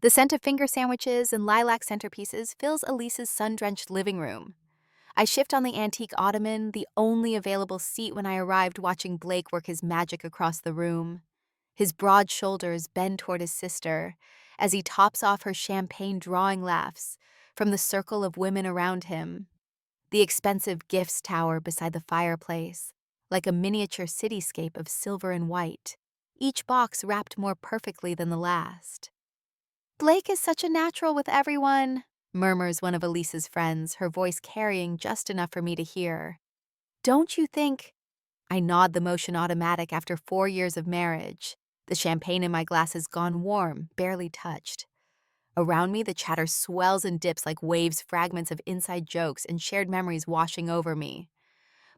The scent of finger sandwiches and lilac centerpieces fills Elise's sun-drenched living room. I shift on the antique ottoman, the only available seat when I arrived, watching Blake work his magic across the room. His broad shoulders bend toward his sister as he tops off her champagne drawing laughs from the circle of women around him. The expensive gifts tower beside the fireplace, like a miniature cityscape of silver and white, each box wrapped more perfectly than the last. "Blake is such a natural with everyone," murmurs one of Elise's friends, her voice carrying just enough for me to hear. "Don't you think—" I nod, the motion automatic after 4 years of marriage. The champagne in my glass has gone warm, barely touched. Around me, the chatter swells and dips like waves, fragments of inside jokes and shared memories washing over me.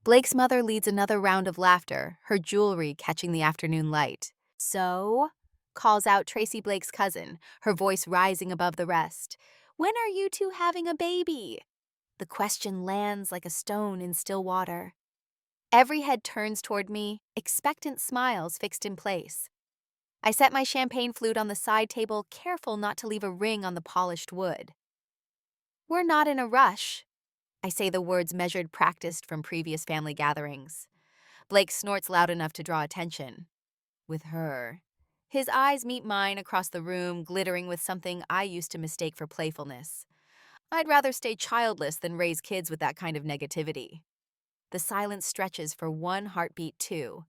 Blake's mother leads another round of laughter, her jewelry catching the afternoon light. "So?" calls out Tracy, Blake's cousin, her voice rising above the rest. "When are you two having a baby?" The question lands like a stone in still water. Every head turns toward me, expectant smiles fixed in place. I set my champagne flute on the side table, careful not to leave a ring on the polished wood. "We're not in a rush." I say the words measured, practiced from previous family gatherings. Blake snorts loud enough to draw attention. "With her." His eyes meet mine across the room, glittering with something I used to mistake for playfulness. "I'd rather stay childless than raise kids with that kind of negativity." The silence stretches for one heartbeat, too.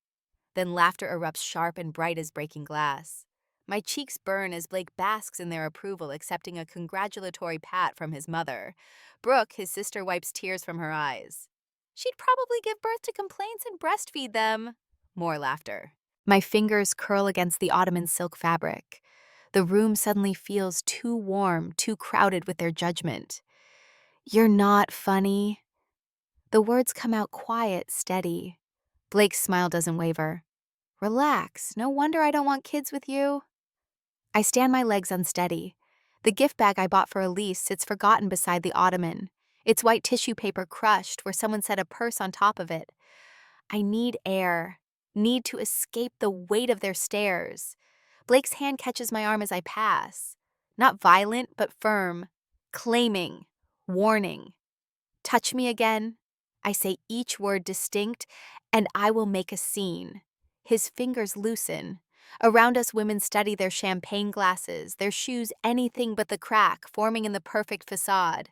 Then laughter erupts sharp and bright as breaking glass. My cheeks burn as Blake basks in their approval, accepting a congratulatory pat from his mother. Brooke, his sister, wipes tears from her eyes. "She'd probably give birth to complaints and breastfeed them." More laughter. My fingers curl against the ottoman silk fabric. The room suddenly feels too warm, too crowded with their judgment. "You're not funny." The words come out quiet, steady. Blake's smile doesn't waver. "Relax, no wonder I don't want kids with you." I stand, my legs unsteady. The gift bag I bought for Elise sits forgotten beside the ottoman, its white tissue paper crushed where someone set a purse on top of it. I need air, need to escape the weight of their stares. Blake's hand catches my arm as I pass. Not violent, but firm, claiming, warning. "Touch me again." I say each word distinct, and I will make a scene. His fingers loosen. Around us, women study their champagne glasses, their shoes anything but the crack, forming in the perfect facade.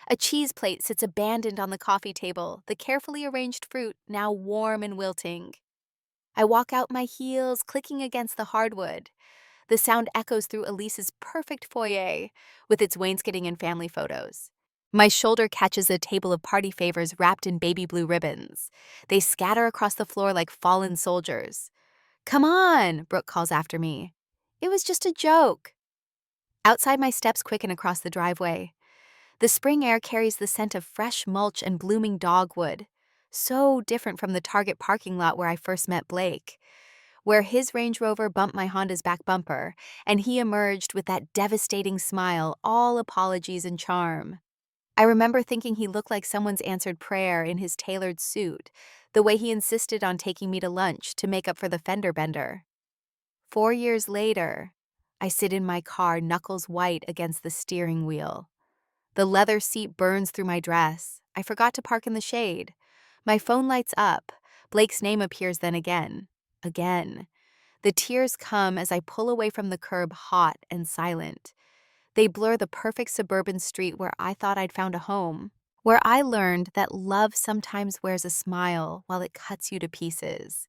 A cheese plate sits abandoned on the coffee table, the carefully arranged fruit now warm and wilting. I walk out, my heels clicking against the hardwood. The sound echoes through Elise's perfect foyer, with its wainscoting and family photos. My shoulder catches a table of party favors wrapped in baby blue ribbons. They scatter across the floor like fallen soldiers. "Come on," Brooke calls after me. "It was just a joke." Outside, my steps quicken across the driveway. The spring air carries the scent of fresh mulch and blooming dogwood, so different from the Target parking lot where I first met Blake, where his Range Rover bumped my Honda's back bumper, and he emerged with that devastating smile, all apologies and charm. I remember thinking he looked like someone's answered prayer in his tailored suit, the way he insisted on taking me to lunch to make up for the fender bender. 4 years later, I sit in my car, knuckles white against the steering wheel. The leather seat burns through my dress. I forgot to park in the shade. My phone lights up. Blake's name appears then again. Again. The tears come as I pull away from the curb, hot and silent. They blur the perfect suburban street where I thought I'd found a home, where I learned that love sometimes wears a smile while it cuts you to pieces.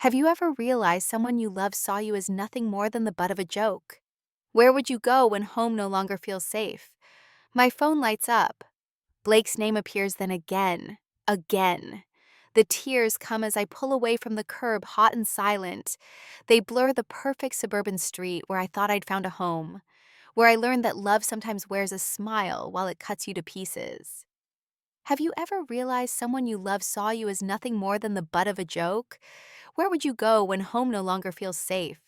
Have you ever realized someone you love saw you as nothing more than the butt of a joke? Where would you go when home no longer feels safe? My phone lights up. Blake's name appears then again. Again. The tears come as I pull away from the curb, hot and silent. They blur the perfect suburban street where I thought I'd found a home, where I learned that love sometimes wears a smile while it cuts you to pieces. Have you ever realized someone you love saw you as nothing more than the butt of a joke? Where would you go when home no longer feels safe?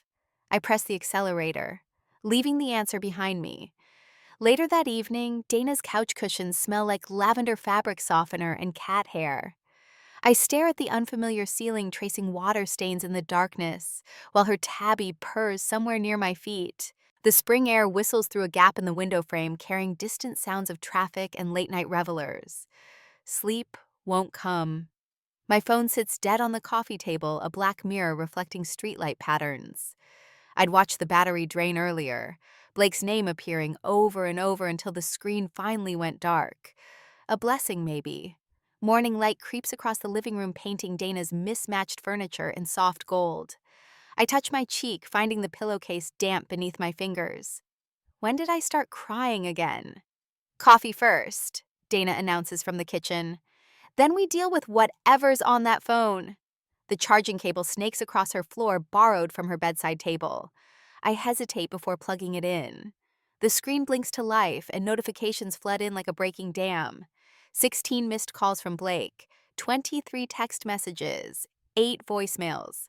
I press the accelerator, leaving the answer behind me. Later that evening, Dana's couch cushions smell like lavender fabric softener and cat hair. I stare at the unfamiliar ceiling, tracing water stains in the darkness, while her tabby purrs somewhere near my feet. The spring air whistles through a gap in the window frame, carrying distant sounds of traffic and late-night revelers. Sleep won't come. My phone sits dead on the coffee table, a black mirror reflecting streetlight patterns. I'd watched the battery drain earlier, Blake's name appearing over and over until the screen finally went dark. A blessing, maybe. Morning light creeps across the living room, painting Dana's mismatched furniture in soft gold. I touch my cheek, finding the pillowcase damp beneath my fingers. When did I start crying again? Coffee first, Dana announces from the kitchen. Then we deal with whatever's on that phone. The charging cable snakes across her floor, borrowed from her bedside table. I hesitate before plugging it in. The screen blinks to life, and notifications flood in like a breaking dam. 16 missed calls from Blake, 23 text messages, 8 voicemails.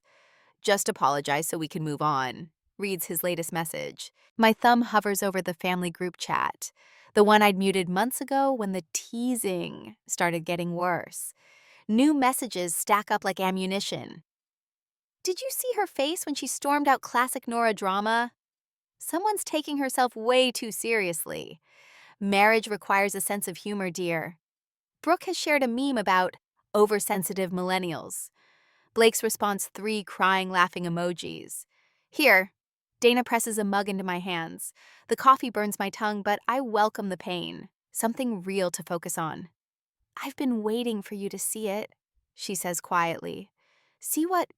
Just apologize so we can move on, reads his latest message. My thumb hovers over the family group chat, the one I'd muted months ago when the teasing started getting worse. New messages stack up like ammunition. Did you see her face when she stormed out classic Nora drama? Someone's taking herself way too seriously. Marriage requires a sense of humor, dear. Brooke has shared a meme about oversensitive millennials. Blake's response 3 crying, laughing emojis. Here, Dana presses a mug into my hands. The coffee burns my tongue, but I welcome the pain. Something real to focus on. I've been waiting for you to see it, she says quietly. See what?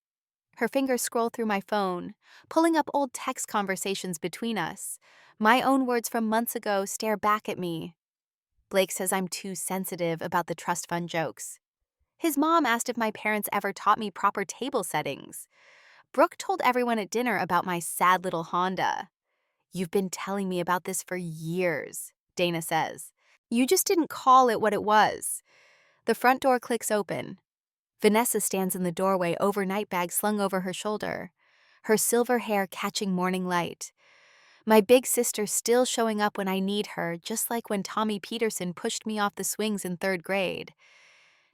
Her fingers scroll through my phone, pulling up old text conversations between us. My own words from months ago stare back at me. Blake says I'm too sensitive about the trust fund jokes. His mom asked if my parents ever taught me proper table settings. Brooke told everyone at dinner about my sad little Honda. You've been telling me about this for years, Dana says. You just didn't call it what it was. The front door clicks open. Vanessa stands in the doorway, overnight bag slung over her shoulder, her silver hair catching morning light. My big sister still showing up when I need her, just like when Tommy Peterson pushed me off the swings in 3rd grade.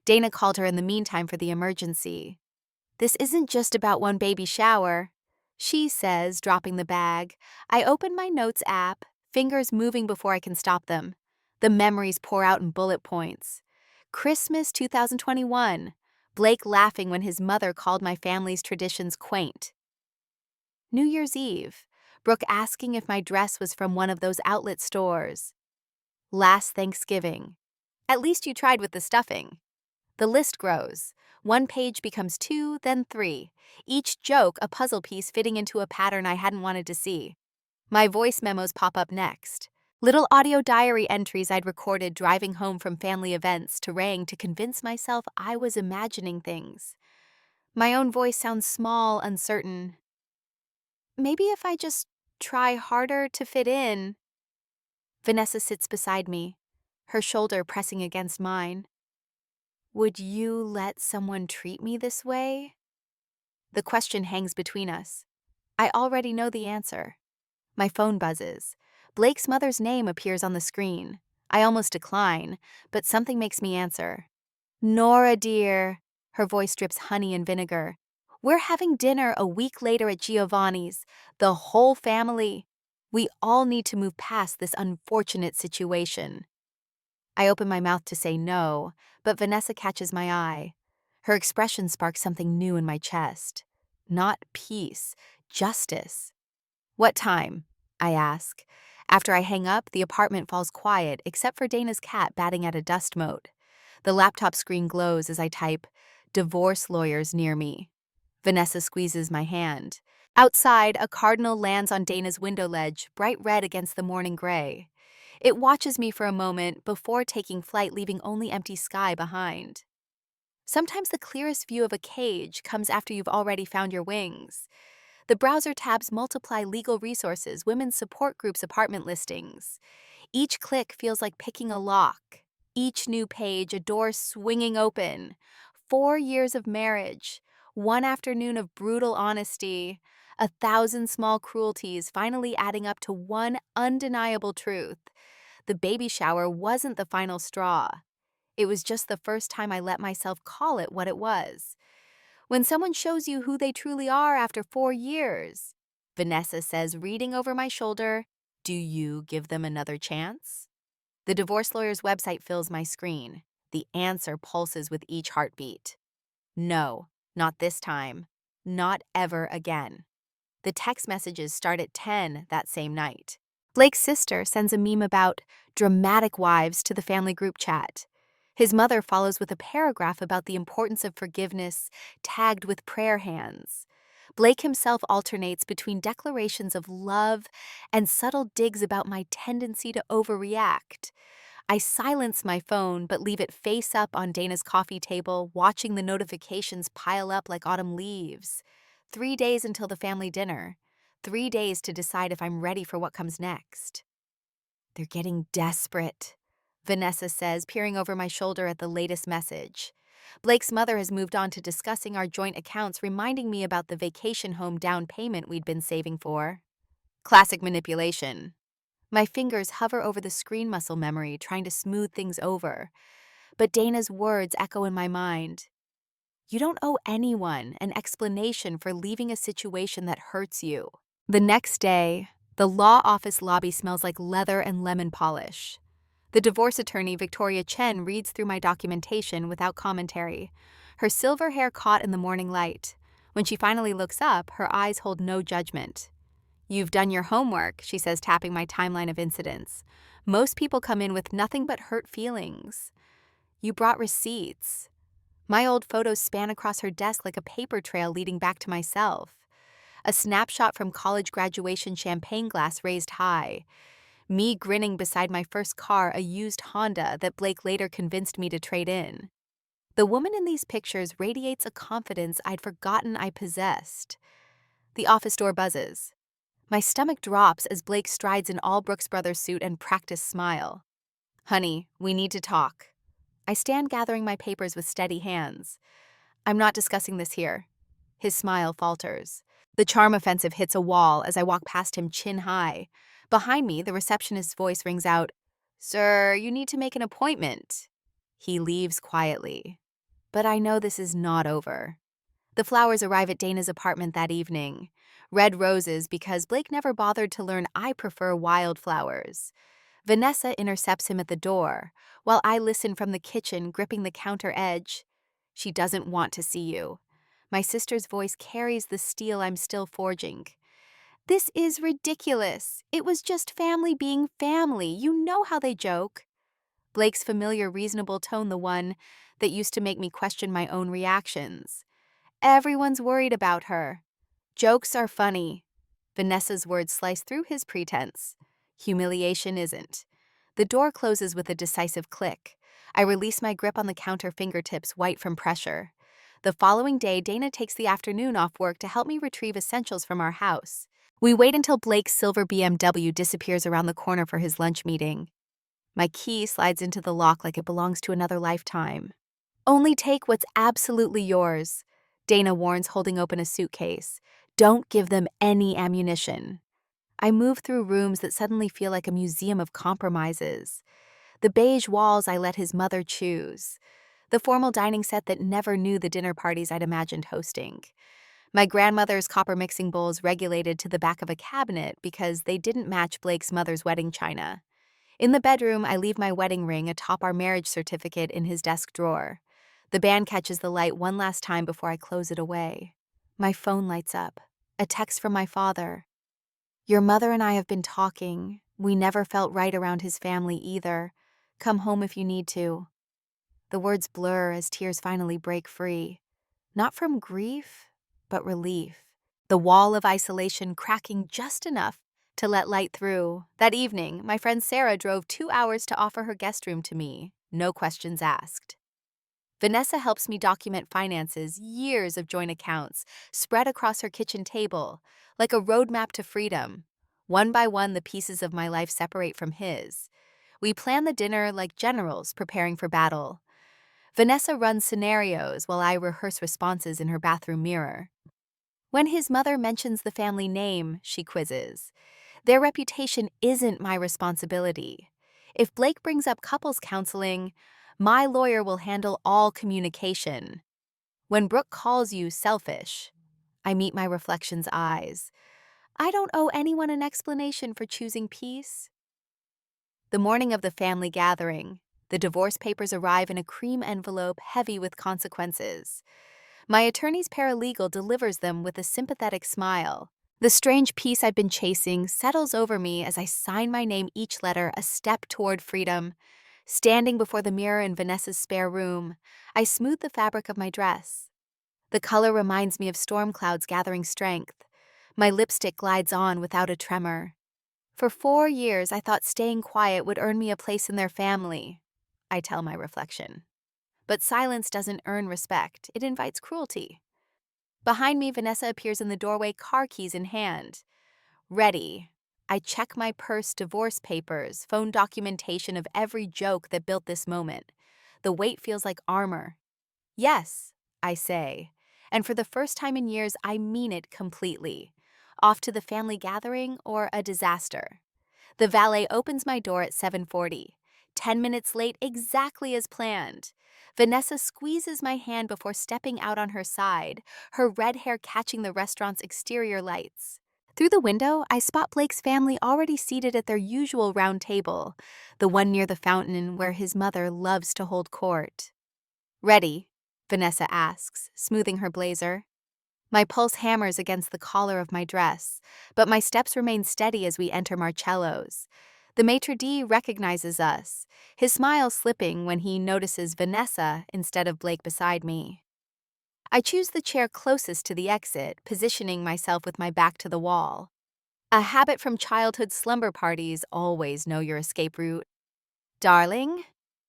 Dana called her in the meantime for the emergency. This isn't just about one baby shower, she says, dropping the bag. I open my notes app, fingers moving before I can stop them. The memories pour out in bullet points. Christmas 2021. Blake laughing when his mother called my family's traditions quaint. New Year's Eve. Brooke asking if my dress was from one of those outlet stores. Last Thanksgiving. At least you tried with the stuffing. The list grows. 1 page becomes 2, then 3. Each joke a puzzle piece fitting into a pattern I hadn't wanted to see. My voice memos pop up next. Little audio diary entries I'd recorded driving home from family events to rang to convince myself I was imagining things. My own voice sounds small, uncertain. Maybe if I just try harder to fit in. Vanessa sits beside me, her shoulder pressing against mine. Would you let someone treat me this way? The question hangs between us. I already know the answer. My phone buzzes. Blake's mother's name appears on the screen. I almost decline, but something makes me answer. Nora, dear. Her voice drips honey and vinegar. We're having dinner a week later at Giovanni's. The whole family. We all need to move past this unfortunate situation. I open my mouth to say no, but Vanessa catches my eye. Her expression sparks something new in my chest. Not peace, justice. What time? I ask. After I hang up, the apartment falls quiet except for Dana's cat batting at a dust mote. The laptop screen glows as I type, "Divorce lawyers near me." Vanessa squeezes my hand. Outside, a cardinal lands on Dana's window ledge, bright red against the morning gray. It watches me for a moment before taking flight, leaving only empty sky behind. Sometimes the clearest view of a cage comes after you've already found your wings. The browser tabs multiply legal resources, women's support groups, apartment listings. Each click feels like picking a lock. Each new page, a door swinging open. 4 years of marriage, 1 afternoon of brutal honesty, 1,000 small cruelties finally adding up to one undeniable truth. The baby shower wasn't the final straw. It was just the first time I let myself call it what it was. When someone shows you who they truly are after 4 years, Vanessa says, reading over my shoulder, "Do you give them another chance?" The divorce lawyer's website fills my screen. The answer pulses with each heartbeat. No, not this time. Not ever again. The text messages start at 10 that same night. Blake's sister sends a meme about dramatic wives to the family group chat. His mother follows with a paragraph about the importance of forgiveness, tagged with prayer hands. Blake himself alternates between declarations of love and subtle digs about my tendency to overreact. I silence my phone but leave it face up on Dana's coffee table, watching the notifications pile up like autumn leaves. 3 days until the family dinner. 3 days to decide if I'm ready for what comes next. They're getting desperate, Vanessa says, peering over my shoulder at the latest message. Blake's mother has moved on to discussing our joint accounts, reminding me about the vacation home down payment we'd been saving for. Classic manipulation. My fingers hover over the screen muscle memory, trying to smooth things over. But Dana's words echo in my mind. You don't owe anyone an explanation for leaving a situation that hurts you. The next day, the law office lobby smells like leather and lemon polish. The divorce attorney, Victoria Chen, reads through my documentation without commentary, her silver hair caught in the morning light. When she finally looks up, her eyes hold no judgment. "You've done your homework," she says, tapping my timeline of incidents. "Most people come in with nothing but hurt feelings. You brought receipts." My old photos span across her desk like a paper trail leading back to myself. A snapshot from college graduation champagne glass raised high. Me grinning beside my first car, a used Honda that Blake later convinced me to trade in. The woman in these pictures radiates a confidence I'd forgotten I possessed. The office door buzzes. My stomach drops as Blake strides in all Brooks Brothers suit and practiced smile. "Honey, we need to talk." I stand gathering my papers with steady hands. "I'm not discussing this here." His smile falters. The charm offensive hits a wall as I walk past him chin high. Behind me, the receptionist's voice rings out, "Sir, you need to make an appointment." He leaves quietly. But I know this is not over. The flowers arrive at Dana's apartment that evening. Red roses because Blake never bothered to learn I prefer wildflowers. Vanessa intercepts him at the door, while I listen from the kitchen, gripping the counter edge. "She doesn't want to see you." My sister's voice carries the steel I'm still forging. "This is ridiculous. It was just family being family. You know how they joke." Blake's familiar, reasonable tone, the one that used to make me question my own reactions. "Everyone's worried about her." "Jokes are funny." Vanessa's words slice through his pretense. Humiliation isn't. The door closes with a decisive click. I release my grip on the counter, fingertips white from pressure. The following day, Dana takes the afternoon off work to help me retrieve essentials from our house. We wait until Blake's silver BMW disappears around the corner for his lunch meeting. My key slides into the lock like it belongs to another lifetime. "Only take what's absolutely yours," Dana warns, holding open a suitcase. "Don't give them any ammunition." I move through rooms that suddenly feel like a museum of compromises. The beige walls I let his mother choose. The formal dining set that never knew the dinner parties I'd imagined hosting. My grandmother's copper mixing bowls regulated to the back of a cabinet because they didn't match Blake's mother's wedding china. In the bedroom, I leave my wedding ring atop our marriage certificate in his desk drawer. The band catches the light one last time before I close it away. My phone lights up. A text from my father. "Your mother and I have been talking. We never felt right around his family either. Come home if you need to." The words blur as tears finally break free. Not from grief, but relief. The wall of isolation cracking just enough to let light through. That evening, my friend Sarah drove 2 hours to offer her guest room to me. No questions asked. Vanessa helps me document finances, years of joint accounts, spread across her kitchen table, like a roadmap to freedom. One by one, the pieces of my life separate from his. We plan the dinner like generals preparing for battle. Vanessa runs scenarios while I rehearse responses in her bathroom mirror. When his mother mentions the family name, she quizzes. Their reputation isn't my responsibility. If Blake brings up couples counseling, my lawyer will handle all communication. When Brooke calls you selfish, I meet my reflection's eyes. I don't owe anyone an explanation for choosing peace. The morning of the family gathering, the divorce papers arrive in a cream envelope heavy with consequences. My attorney's paralegal delivers them with a sympathetic smile. The strange peace I've been chasing settles over me as I sign my name each letter a step toward freedom. Standing before the mirror in Vanessa's spare room, I smooth the fabric of my dress. The color reminds me of storm clouds gathering strength. My lipstick glides on without a tremor. For 4 years, I thought staying quiet would earn me a place in their family, I tell my reflection. But silence doesn't earn respect, it invites cruelty. Behind me, Vanessa appears in the doorway, car keys in hand. Ready. I check my purse, divorce papers, phone documentation of every joke that built this moment. The weight feels like armor. Yes, I say. And for the first time in years, I mean it completely. Off to the family gathering or a disaster. The valet opens my door at 7:40. 10 minutes late, exactly as planned. Vanessa squeezes my hand before stepping out on her side, her red hair catching the restaurant's exterior lights. Through the window, I spot Blake's family already seated at their usual round table, the one near the fountain where his mother loves to hold court. Ready? Vanessa asks, smoothing her blazer. My pulse hammers against the collar of my dress, but my steps remain steady as we enter Marcello's. The maitre d' recognizes us, his smile slipping when he notices Vanessa instead of Blake beside me. I choose the chair closest to the exit, positioning myself with my back to the wall. A habit from childhood slumber parties, always know your escape route. Darling?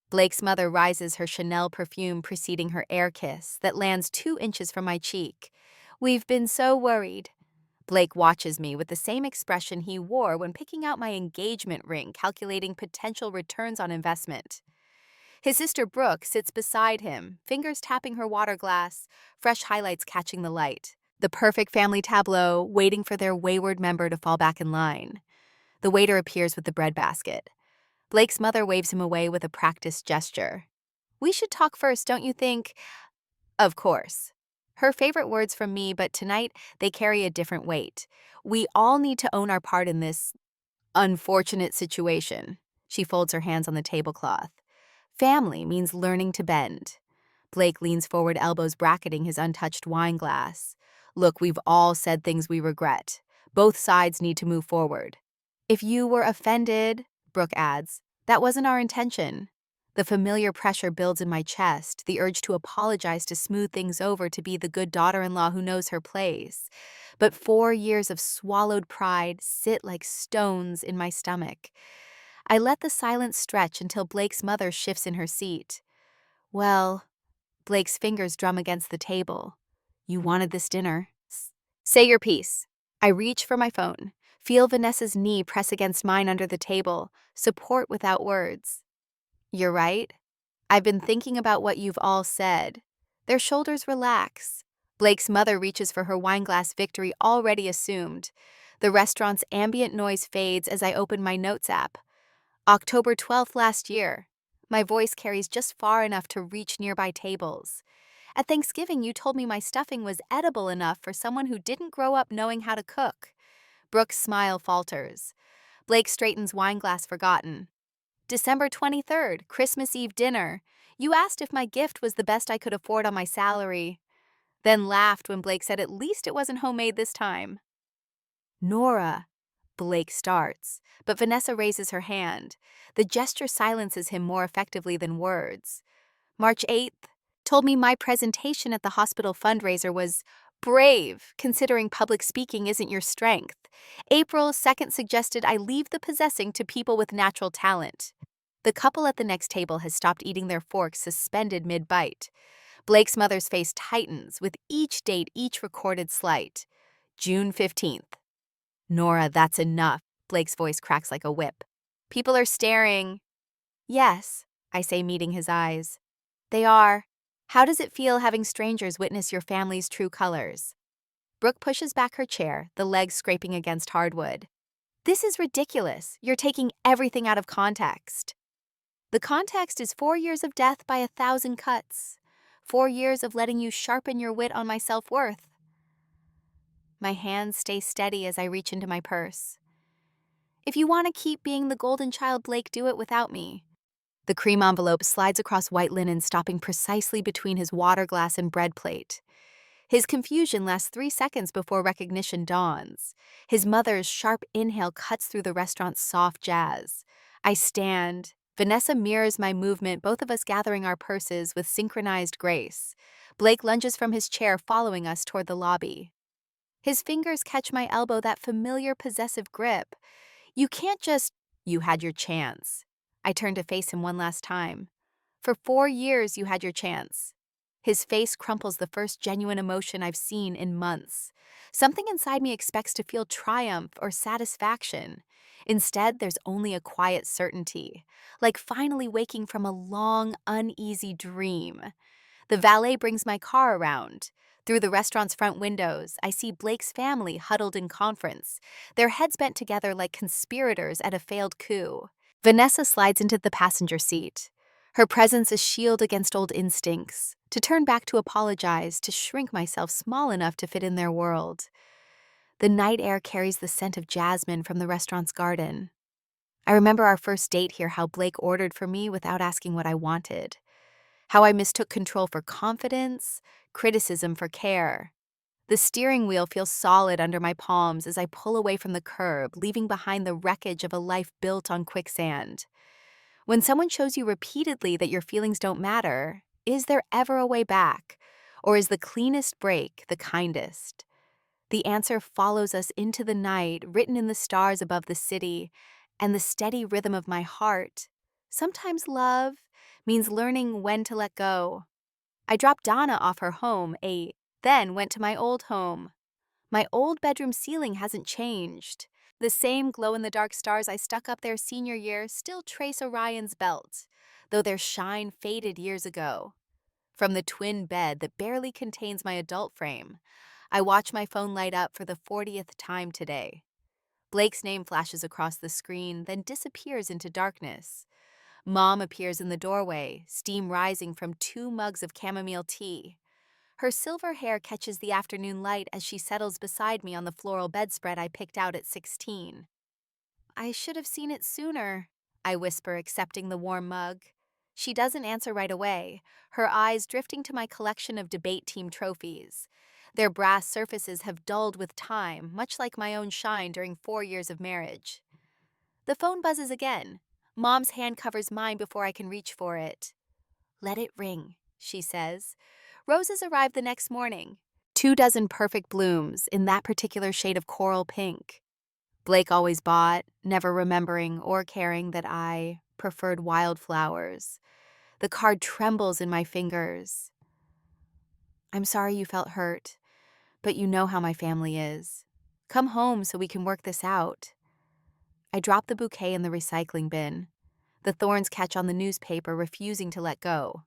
Blake's mother rises, her Chanel perfume preceding her air kiss that lands 2 inches from my cheek. We've been so worried. Blake watches me with the same expression he wore when picking out my engagement ring, calculating potential returns on investment. His sister Brooke sits beside him, fingers tapping her water glass, fresh highlights catching the light. The perfect family tableau, waiting for their wayward member to fall back in line. The waiter appears with the bread basket. Blake's mother waves him away with a practiced gesture. We should talk first, don't you think? Of course. Her favorite words from me, but tonight they carry a different weight. We all need to own our part in this unfortunate situation. She folds her hands on the tablecloth. Family means learning to bend. Blake leans forward, elbows bracketing his untouched wine glass. Look, we've all said things we regret. Both sides need to move forward. If you were offended, Brooke adds, that wasn't our intention. The familiar pressure builds in my chest, the urge to apologize, to smooth things over, to be the good daughter-in-law who knows her place. But 4 years of swallowed pride sit like stones in my stomach. I let the silence stretch until Blake's mother shifts in her seat. Well, Blake's fingers drum against the table. You wanted this dinner. Say your piece. I reach for my phone, feel Vanessa's knee press against mine under the table, support without words. You're right. I've been thinking about what you've all said. Their shoulders relax. Blake's mother reaches for her wineglass, victory already assumed. The restaurant's ambient noise fades as I open my notes app. October 12th last year. My voice carries just far enough to reach nearby tables. At Thanksgiving, you told me my stuffing was edible enough for someone who didn't grow up knowing how to cook. Brooke's smile falters. Blake straightens wineglass, forgotten. December 23rd, Christmas Eve dinner. You asked if my gift was the best I could afford on my salary. Then laughed when Blake said at least it wasn't homemade this time. Nora, Blake starts, but Vanessa raises her hand. The gesture silences him more effectively than words. March 8th, told me my presentation at the hospital fundraiser was brave, considering public speaking isn't your strength. April 2nd suggested I leave the possessing to people with natural talent. The couple at the next table has stopped eating their forks, suspended mid-bite. Blake's mother's face tightens with each date, each recorded slight. June 15th. Nora, that's enough. Blake's voice cracks like a whip. People are staring. Yes, I say, meeting his eyes. They are. How does it feel having strangers witness your family's true colors? Brooke pushes back her chair, the legs scraping against hardwood. This is ridiculous. You're taking everything out of context. The context is 4 years of death by 1,000 cuts. 4 years of letting you sharpen your wit on my self-worth. My hands stay steady as I reach into my purse. If you want to keep being the golden child, Blake, do it without me. The cream envelope slides across white linen, stopping precisely between his water glass and bread plate. His confusion lasts 3 seconds before recognition dawns. His mother's sharp inhale cuts through the restaurant's soft jazz. I stand. Vanessa mirrors my movement, both of us gathering our purses with synchronized grace. Blake lunges from his chair, following us toward the lobby. His fingers catch my elbow, that familiar possessive grip. You can't just— You had your chance. I turn to face him one last time. For 4 years, you had your chance. His face crumples, the first genuine emotion I've seen in months. Something inside me expects to feel triumph or satisfaction. Instead, there's only a quiet certainty, like finally waking from a long, uneasy dream. The valet brings my car around. Through the restaurant's front windows, I see Blake's family huddled in conference, their heads bent together like conspirators at a failed coup. Vanessa slides into the passenger seat. Her presence a shield against old instincts, to turn back to apologize, to shrink myself small enough to fit in their world. The night air carries the scent of jasmine from the restaurant's garden. I remember our first date here, how Blake ordered for me without asking what I wanted. How I mistook control for confidence, criticism for care. The steering wheel feels solid under my palms as I pull away from the curb, leaving behind the wreckage of a life built on quicksand. When someone shows you repeatedly that your feelings don't matter, is there ever a way back? Or is the cleanest break the kindest? The answer follows us into the night, written in the stars above the city, and the steady rhythm of my heart. Sometimes love means learning when to let go. I dropped Donna off her home, then went to my old home. My old bedroom ceiling hasn't changed. The same glow-in-the-dark stars I stuck up there senior year still trace Orion's belt, though their shine faded years ago. From the twin bed that barely contains my adult frame, I watch my phone light up for the 40th time today. Blake's name flashes across the screen, then disappears into darkness. Mom appears in the doorway, steam rising from 2 mugs of chamomile tea. Her silver hair catches the afternoon light as she settles beside me on the floral bedspread I picked out at 16. I should have seen it sooner, I whisper, accepting the warm mug. She doesn't answer right away, her eyes drifting to my collection of debate team trophies. Their brass surfaces have dulled with time, much like my own shine during 4 years of marriage. The phone buzzes again. Mom's hand covers mine before I can reach for it. Let it ring, she says. Roses arrive the next morning. 24 perfect blooms in that particular shade of coral pink. Blake always bought, never remembering or caring that I preferred wildflowers. The card trembles in my fingers. I'm sorry you felt hurt, but you know how my family is. Come home so we can work this out. I drop the bouquet in the recycling bin. The thorns catch on the newspaper, refusing to let go.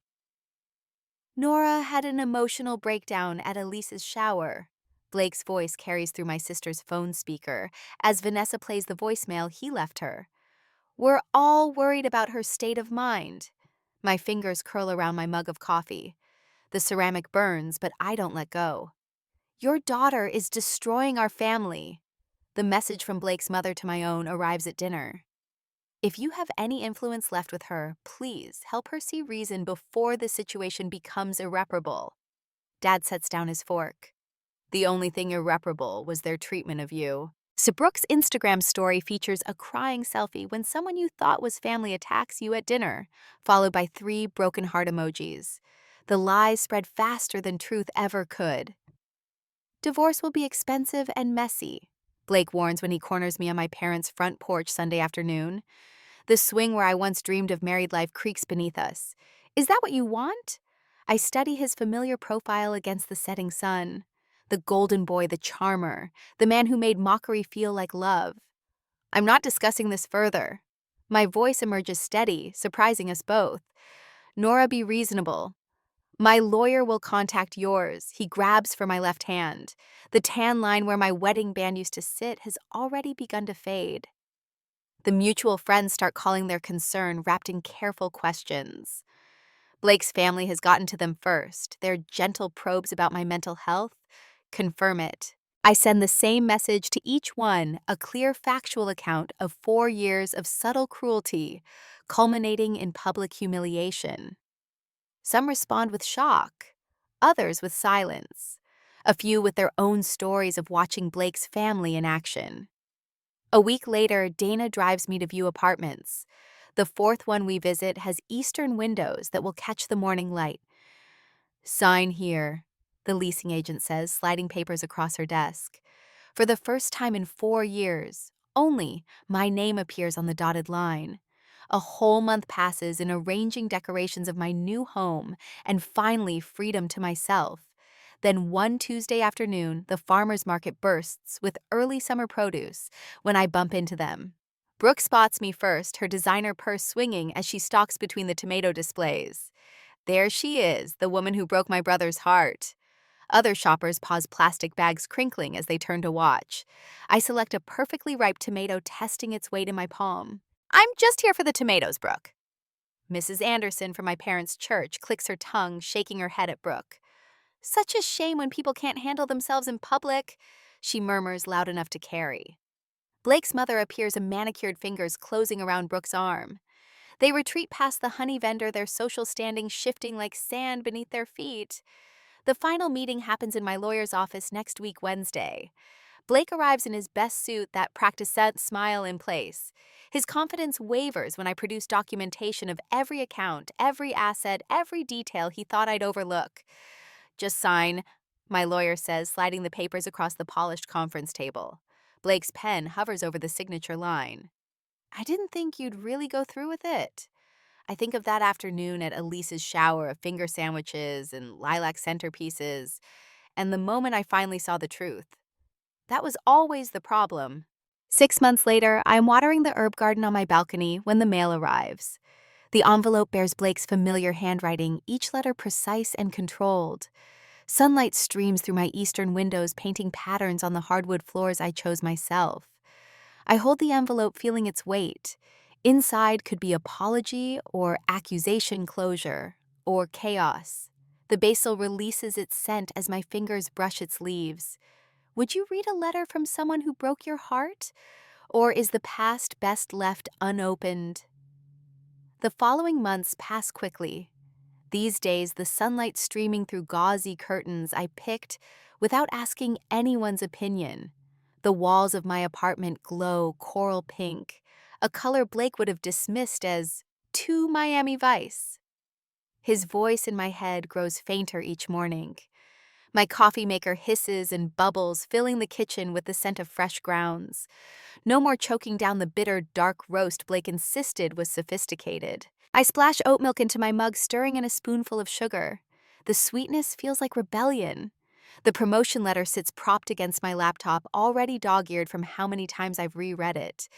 Nora had an emotional breakdown at Elise's shower. Blake's voice carries through my sister's phone speaker as Vanessa plays the voicemail he left her. We're all worried about her state of mind. My fingers curl around my mug of coffee. The ceramic burns, but I don't let go. Your daughter is destroying our family. The message from Blake's mother to my own arrives at dinner. If you have any influence left with her, please help her see reason before the situation becomes irreparable. Dad sets down his fork. The only thing irreparable was their treatment of you. So Brooke's Instagram story features a crying selfie when someone you thought was family attacks you at dinner, followed by 3 broken heart emojis. The lies spread faster than truth ever could. Divorce will be expensive and messy, Blake warns when he corners me on my parents' front porch Sunday afternoon. The swing where I once dreamed of married life creaks beneath us. Is that what you want? I study his familiar profile against the setting sun. The golden boy, the charmer, the man who made mockery feel like love. I'm not discussing this further. My voice emerges steady, surprising us both. Nora, be reasonable. My lawyer will contact yours. He grabs for my left hand. The tan line where my wedding band used to sit has already begun to fade. The mutual friends start calling their concern, wrapped in careful questions. Blake's family has gotten to them first. Their gentle probes about my mental health confirm it. I send the same message to each one, a clear factual account of 4 years of subtle cruelty, culminating in public humiliation. Some respond with shock, others with silence, a few with their own stories of watching Blake's family in action. A week later, Dana drives me to view apartments. The fourth one we visit has eastern windows that will catch the morning light. Sign here, the leasing agent says, sliding papers across her desk. For the first time in 4 years, only my name appears on the dotted line. A whole month passes in arranging decorations of my new home and finally freedom to myself. Then one Tuesday afternoon, the farmer's market bursts with early summer produce when I bump into them. Brooke spots me first, her designer purse swinging as she stalks between the tomato displays. There she is, the woman who broke my brother's heart. Other shoppers pause, plastic bags crinkling as they turn to watch. I select a perfectly ripe tomato, testing its weight in my palm. I'm just here for the tomatoes, Brooke. Mrs. Anderson from my parents' church clicks her tongue, shaking her head at Brooke. Such a shame when people can't handle themselves in public, she murmurs loud enough to carry. Blake's mother appears, a manicured fingers closing around Brooke's arm. They retreat past the honey vendor, their social standing shifting like sand beneath their feet. The final meeting happens in my lawyer's office next week, Wednesday. Blake arrives in his best suit, that practice set smile in place. His confidence wavers when I produce documentation of every account, every asset, every detail he thought I'd overlook. Just sign, my lawyer says, sliding the papers across the polished conference table. Blake's pen hovers over the signature line. I didn't think you'd really go through with it. I think of that afternoon at Elise's shower of finger sandwiches and lilac centerpieces, and the moment I finally saw the truth. That was always the problem. 6 months later, I am watering the herb garden on my balcony when the mail arrives. The envelope bears Blake's familiar handwriting, each letter precise and controlled. Sunlight streams through my eastern windows, painting patterns on the hardwood floors I chose myself. I hold the envelope, feeling its weight. Inside could be apology or accusation, closure or chaos. The basil releases its scent as my fingers brush its leaves. Would you read a letter from someone who broke your heart? Or is the past best left unopened? The following months pass quickly. These days, the sunlight streaming through gauzy curtains I picked without asking anyone's opinion. The walls of my apartment glow coral pink, a color Blake would have dismissed as too Miami Vice. His voice in my head grows fainter each morning. My coffee maker hisses and bubbles, filling the kitchen with the scent of fresh grounds. No more choking down the bitter, dark roast Blake insisted was sophisticated. I splash oat milk into my mug, stirring in a spoonful of sugar. The sweetness feels like rebellion. The promotion letter sits propped against my laptop, already dog-eared from how many times I've reread it.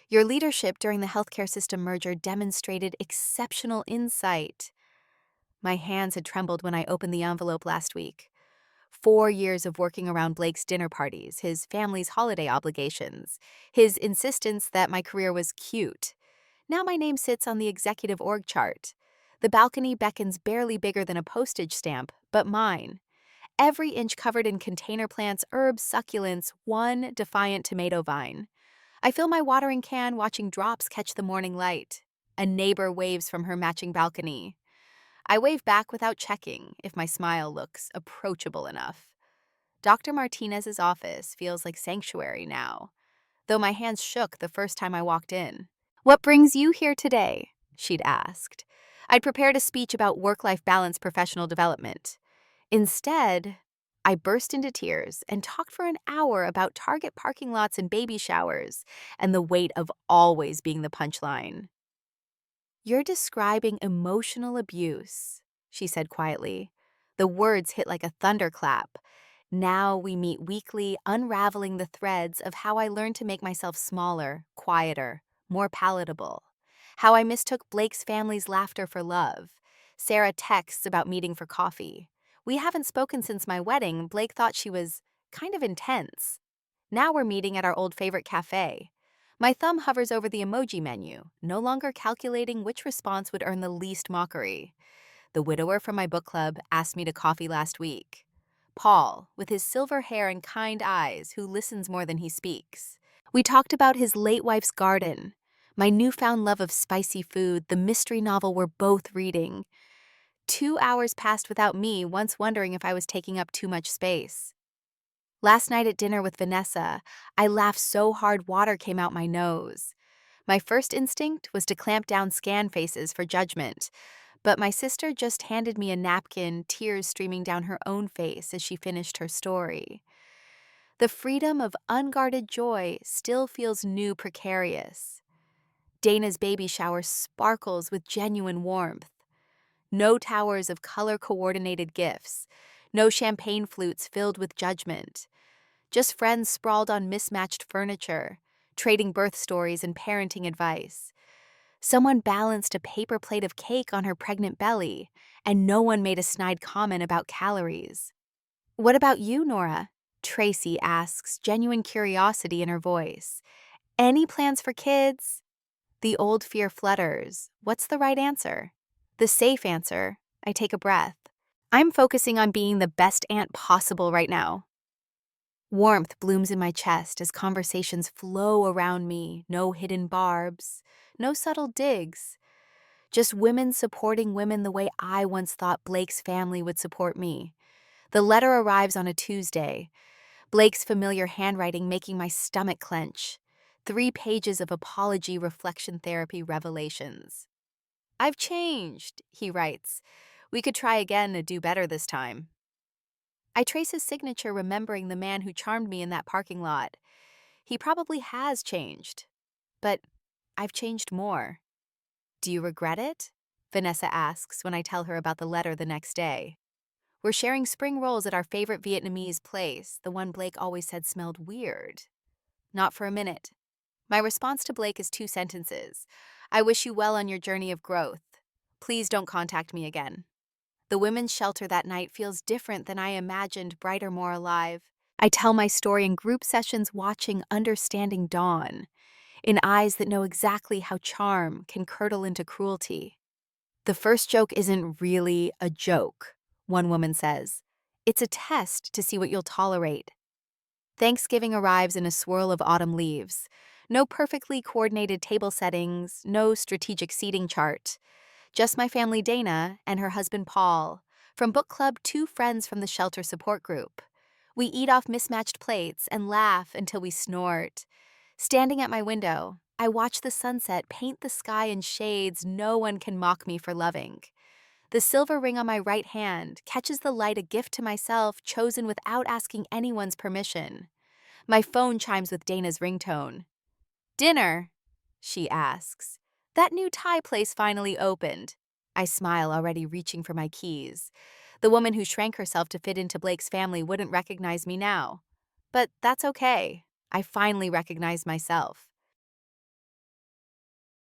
Your leadership during the healthcare system merger demonstrated exceptional insight. My hands had trembled when I opened the envelope last week. 4 years of working around Blake's dinner parties, his family's holiday obligations, his insistence that my career was cute. Now my name sits on the executive org chart. The balcony beckons, barely bigger than a postage stamp, but mine. Every inch covered in container plants, herbs, succulents, one defiant tomato vine. I fill my watering can, watching drops catch the morning light. A neighbor waves from her matching balcony. I wave back without checking if my smile looks approachable enough. Dr. Martinez's office feels like sanctuary now, though my hands shook the first time I walked in. "What brings you here today?" she'd asked. I'd prepared a speech about work-life balance, professional development. Instead, I burst into tears and talked for an hour about Target parking lots and baby showers, and the weight of always being the punchline. "You're describing emotional abuse," she said quietly. The words hit like a thunderclap. Now we meet weekly, unraveling the threads of how I learned to make myself smaller, quieter, more palatable. How I mistook Blake's family's laughter for love. Sarah texts about meeting for coffee. We haven't spoken since my wedding. Blake thought she was kind of intense. Now we're meeting at our old favorite cafe. My thumb hovers over the emoji menu, no longer calculating which response would earn the least mockery. The widower from my book club asked me to coffee last week. Paul, with his silver hair and kind eyes, who listens more than he speaks. We talked about his late wife's garden, my newfound love of spicy food, the mystery novel we're both reading. 2 hours passed without me once wondering if I was taking up too much space. Last night at dinner with Vanessa, I laughed so hard water came out my nose. My first instinct was to clamp down scan faces for judgment, but my sister just handed me a napkin, tears streaming down her own face as she finished her story. The freedom of unguarded joy still feels new precarious. Dana's baby shower sparkles with genuine warmth. No towers of color-coordinated gifts, no champagne flutes filled with judgment. Just friends sprawled on mismatched furniture, trading birth stories and parenting advice. Someone balanced a paper plate of cake on her pregnant belly, and no one made a snide comment about calories. "What about you, Nora?" Tracy asks, genuine curiosity in her voice. "Any plans for kids?" The old fear flutters. What's the right answer? The safe answer. I take a breath. I'm focusing on being the best aunt possible right now. Warmth blooms in my chest as conversations flow around me, no hidden barbs, no subtle digs. Just women supporting women the way I once thought Blake's family would support me. The letter arrives on a Tuesday, Blake's familiar handwriting making my stomach clench. 3 pages of apology reflection therapy revelations. "I've changed," he writes. "We could try again and do better this time." I trace his signature, remembering the man who charmed me in that parking lot. He probably has changed, but I've changed more. "Do you regret it?" Vanessa asks when I tell her about the letter the next day. We're sharing spring rolls at our favorite Vietnamese place, the one Blake always said smelled weird. "Not for a minute." My response to Blake is 2 sentences. "I wish you well on your journey of growth. Please don't contact me again." The women's shelter that night feels different than I imagined, brighter, more alive. I tell my story in group sessions, watching understanding dawn, in eyes that know exactly how charm can curdle into cruelty. "The first joke isn't really a joke," one woman says. "It's a test to see what you'll tolerate." Thanksgiving arrives in a swirl of autumn leaves. No perfectly coordinated table settings, no strategic seating chart. Just my family Dana and her husband Paul. From book club, 2 friends from the shelter support group. We eat off mismatched plates and laugh until we snort. Standing at my window, I watch the sunset paint the sky in shades no one can mock me for loving. The silver ring on my right hand catches the light, a gift to myself, chosen without asking anyone's permission. My phone chimes with Dana's ringtone. "Dinner?" she asks. "That new Thai place finally opened." I smile, already reaching for my keys. The woman who shrank herself to fit into Blake's family wouldn't recognize me now. But that's okay. I finally recognize myself.